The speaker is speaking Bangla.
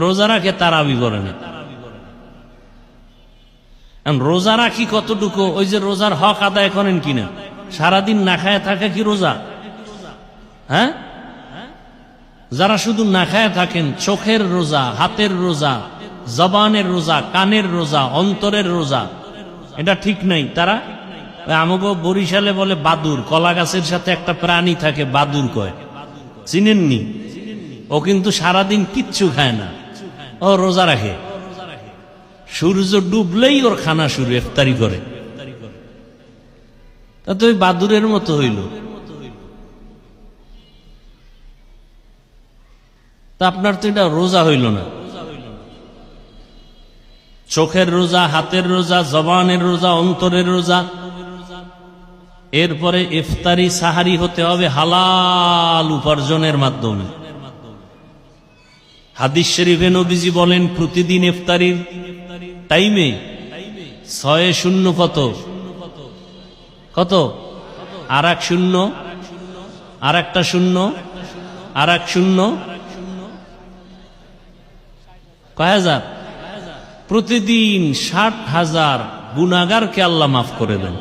রোজা রাখে তারাবি করে না। রোজা রাখি কতটুকু, ওই যে রোজার হক আদায় করেন কিনা? সারাদিন না খায় থাকা কি রোজা? হ্যাঁ, যারা শুধু না খায় থাকেন, চোখের রোজা, হাতের রোজা, জবানের রোজা, কানের রোজা, অন্তরের রোজা, এটা ঠিক নাই। তারা আমাকে বরিশালে বলে বাদুর, কলা গাছের সাথে একটা প্রাণী থাকে বাদুর কয়, চিনেননি? ও কিন্তু সারাদিন কিচ্ছু খায় না, ও রোজা রাখে। সূর্য ডুবলেই ওর খানা শুরু, ইফতারি করে। তা তো ওই বাদুরের মতো হইল। তা আপনার তো এটা রোজা হইল না। চোখের রোজা, হাতের রোজা, জবানের রোজা, অন্তরের রোজা। এরপরে ইফতারি সাহারি হতে হবে হালাল উপার্জনের মাধ্যমে। হাদিস শরীফে নবীজি বলেন প্রতিদিন ইফতারির টাইমে 6 কত কত, আর এক শূন্য, আর একটা শূন্য, আর এক শূন্য, কয় হাজার? প্রতিদিন 60,000 গুনাহগারকে আল্লাহ মাফ করে দেন।